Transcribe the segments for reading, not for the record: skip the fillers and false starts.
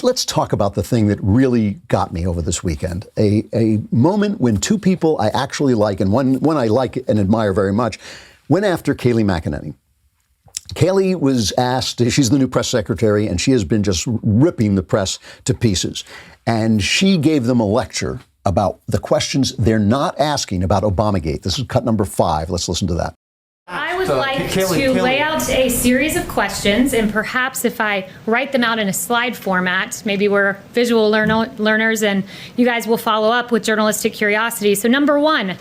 Let's talk about the thing that really got me over this weekend. A moment when two people I actually like, and one I like and admire very much, went after Kayleigh McEnany. Kayleigh was asked, she's the new press secretary, and she has been just ripping the press to pieces. And she gave them a lecture about the questions they're not asking about Obamagate. This is cut number 5. Let's listen to that. I would like to lay out a series of questions, and perhaps if I write them out in a slide format, maybe we're visual learners and you guys will follow up with journalistic curiosity. So number 1,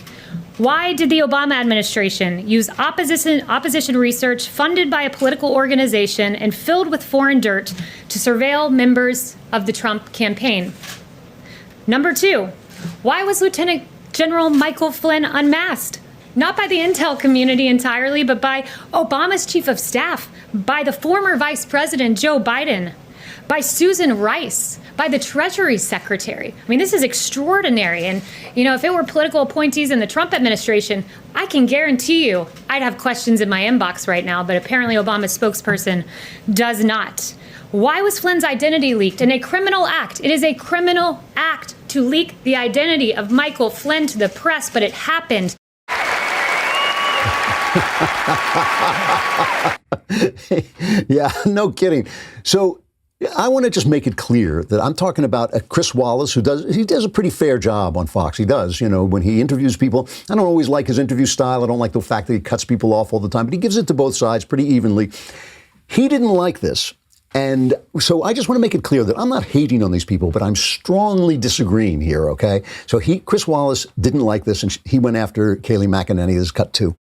why did the Obama administration use opposition research funded by a political organization and filled with foreign dirt to surveil members of the Trump campaign? Number 2, why was Lieutenant General Michael Flynn unmasked? Not by the intel community entirely, but by Obama's chief of staff, by the former Vice President Joe Biden, by Susan Rice, by the Treasury Secretary. I mean, this is extraordinary. And, you know, if it were political appointees in the Trump administration, I can guarantee you I'd have questions in my inbox right now, but apparently Obama's spokesperson does not. Why was Flynn's identity leaked in a criminal act? It is a criminal act to leak the identity of Michael Flynn to the press, but it happened. Yeah, no kidding. So I want to just make it clear that I'm talking about Chris Wallace, who does a pretty fair job on Fox. He does, you know, when he interviews people. I don't always like his interview style. I don't like the fact that he cuts people off all the time, but he gives it to both sides pretty evenly. He didn't like this. And so I just want to make it clear that I'm not hating on these people, but I'm strongly disagreeing here, okay? So Chris Wallace didn't like this, and he went after Kayleigh McEnany. This is cut 2.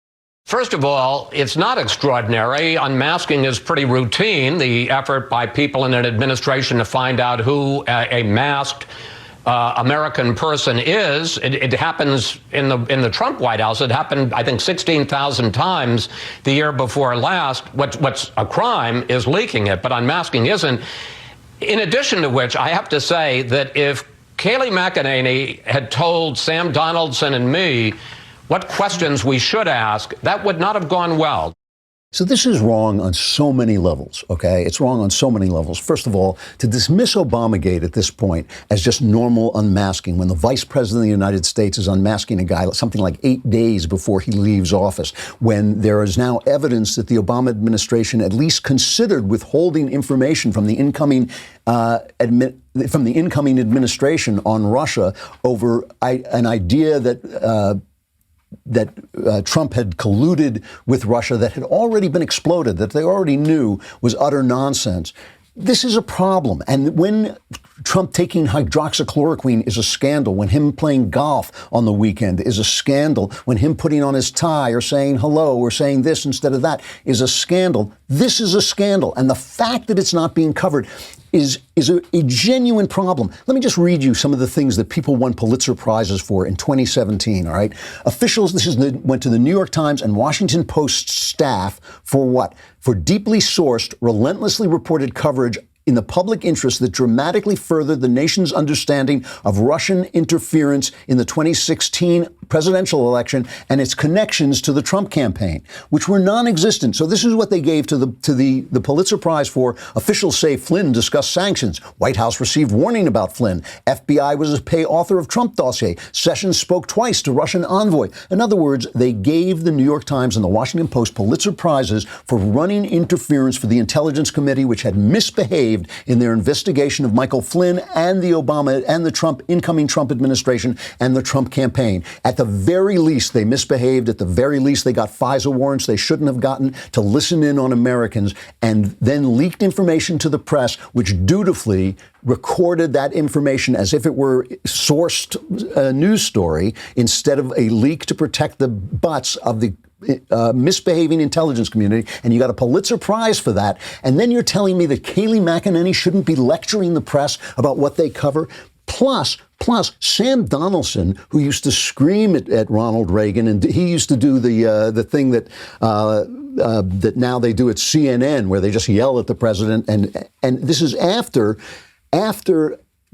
First of all, it's not extraordinary. Unmasking is pretty routine. The effort by people in an administration to find out who a masked American person is. It happens in the Trump White House. It happened, I think, 16,000 times the year before last. What's a crime is leaking it, but unmasking isn't. In addition to which, I have to say that if Kayleigh McEnany had told Sam Donaldson and me what questions we should ask, that would not have gone well. So this is wrong on so many levels, okay? It's wrong on so many levels. First of all, to dismiss Obamagate at this point as just normal unmasking, when the Vice President of the United States is unmasking a guy something like 8 days before he leaves office, when there is now evidence that the Obama administration at least considered withholding information from the incoming administration on Russia over an idea that Trump had colluded with Russia that had already been exploded, that they already knew was utter nonsense. This is a problem. And when Trump taking hydroxychloroquine is a scandal, when him playing golf on the weekend is a scandal, when him putting on his tie or saying hello or saying this instead of that is a scandal, this is a scandal. And the fact that it's not being covered is a genuine problem. Let me just read you some of the things that people won Pulitzer Prizes for in 2017, all right? Officials, went to the New York Times and Washington Post staff for what? For deeply sourced, relentlessly reported coverage in the public interest that dramatically furthered the nation's understanding of Russian interference in the 2016 presidential election and its connections to the Trump campaign, which were non-existent. So this is what they gave to the Pulitzer Prize for. Officials say Flynn discussed sanctions. White House received warning about Flynn. FBI was a pay author of Trump dossier. Sessions spoke twice to Russian envoy. In other words, they gave the New York Times and the Washington Post Pulitzer Prizes for running interference for the Intelligence Committee, which had misbehaved in their investigation of Michael Flynn and the Obama and the incoming Trump administration and the Trump campaign. At the very least, they misbehaved. At the very least, they got FISA warrants they shouldn't have gotten to listen in on Americans, and then leaked information to the press, which dutifully recorded that information as if it were sourced news story instead of a leak to protect the butts of the misbehaving intelligence community, and you got a Pulitzer Prize for that. And then you're telling me that Kayleigh McEnany shouldn't be lecturing the press about what they cover? Plus, Sam Donaldson, who used to scream at Ronald Reagan, and he used to do the thing that now they do at CNN, where they just yell at the president, and this is after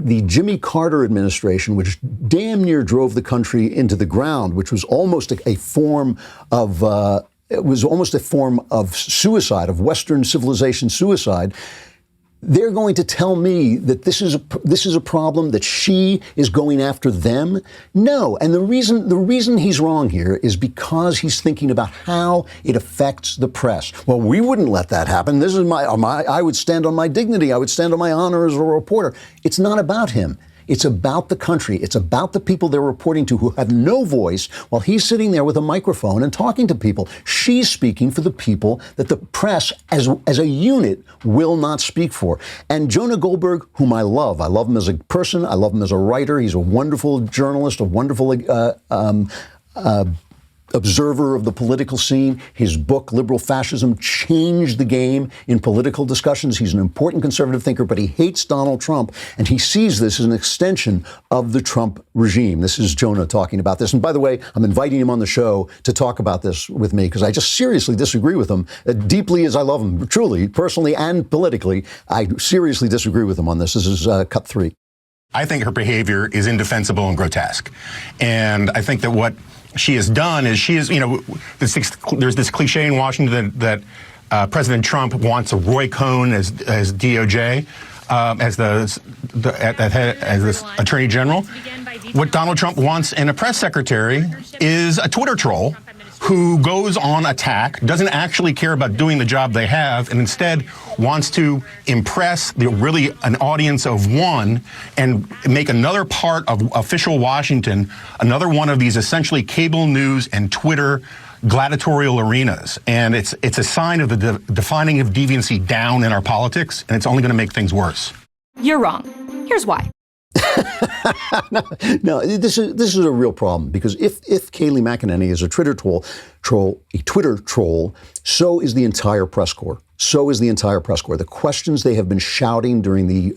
the Jimmy Carter administration, which damn near drove the country into the ground, which was almost a form of suicide, of Western civilization suicide. they're going to tell me that this is a problem, that she is going after them. No, and the reason he's wrong here is because he's thinking about how it affects the press. Well, we wouldn't let that happen. This is I would stand on my dignity. I would stand on my honor as a reporter. It's not about him. It's about the country. It's about the people they're reporting to who have no voice while he's sitting there with a microphone and talking to people. She's speaking for the people that the press as a unit will not speak for. And Jonah Goldberg, whom I love him as a person. I love him as a writer. He's a wonderful journalist, a wonderful observer of the political scene. His book, Liberal Fascism, changed the game in political discussions. He's an important conservative thinker, but he hates Donald Trump, and he sees this as an extension of the Trump regime. This is Jonah talking about this. And by the way, I'm inviting him on the show to talk about this with me because I just seriously disagree with him, deeply as I love him, truly, personally and politically. I seriously disagree with him on this. This is cut 3. I think her behavior is indefensible and grotesque. And I think that what she has done is there's this cliche in Washington that President Trump wants a Roy Cohn as DOJ, as the Attorney General. What Donald Trump wants in a press secretary is a Twitter troll who goes on attack, doesn't actually care about doing the job they have, and instead wants to impress an audience of one and make another part of official Washington another one of these essentially cable news and Twitter gladiatorial arenas. And it's a sign of the defining of deviancy down in our politics, and it's only going to make things worse. You're wrong. Here's why. No, this is a real problem because if Kayleigh McEnany is a Twitter troll, so is the entire press corps. So is the entire press corps. The questions they have been shouting during the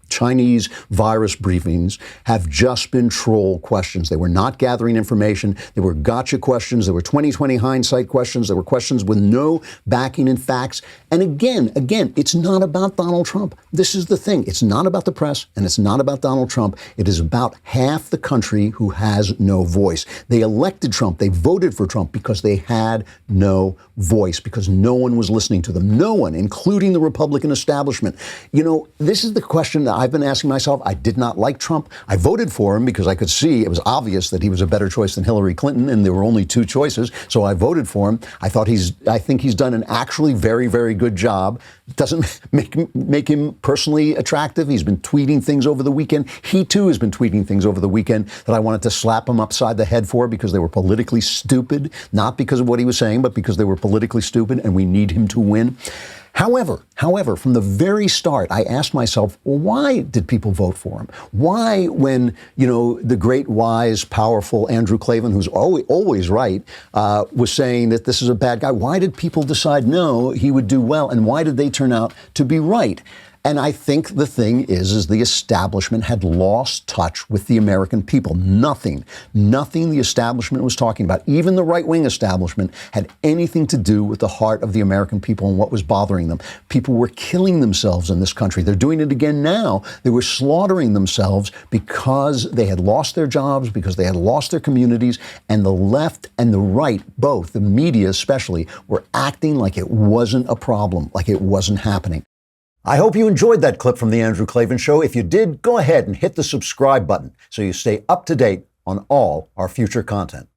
Chinese virus briefings have just been troll questions. They were not gathering information. They were gotcha questions. They were 2020 hindsight questions. They were questions with no backing in facts. And again, it's not about Donald Trump. This is the thing. It's not about the press and it's not about Donald Trump. It is about half the country who has no voice. They elected Trump. They voted for Trump because they had no voice, because no one was listening to them. No one, including the Republican establishment. You know, this is the question that I've been asking myself. I did not like Trump. I voted for him because I could see it was obvious that he was a better choice than Hillary Clinton, and there were only 2 choices. So I voted for him. I think he's done an actually very, very good job. It doesn't make him personally attractive. He's been tweeting things over the weekend. He too has been tweeting things over the weekend that I wanted to slap him upside the head for because they were politically stupid, not because of what he was saying, but because they were politically stupid, and we need him to win. However, from the very start, I asked myself, well, why did people vote for him? Why, when, the great, wise, powerful Andrew Klavan, who's always right, was saying that this is a bad guy, why did people decide, no, he would do well? And why did they turn out to be right? And I think the thing is the establishment had lost touch with the American people. Nothing the establishment was talking about, even the right-wing establishment, had anything to do with the heart of the American people and what was bothering them. People were killing themselves in this country. They're doing it again now. They were slaughtering themselves because they had lost their jobs, because they had lost their communities, and the left and the right, both, the media especially, were acting like it wasn't a problem, like it wasn't happening. I hope you enjoyed that clip from The Andrew Klavan Show. If you did, go ahead and hit the subscribe button so you stay up to date on all our future content.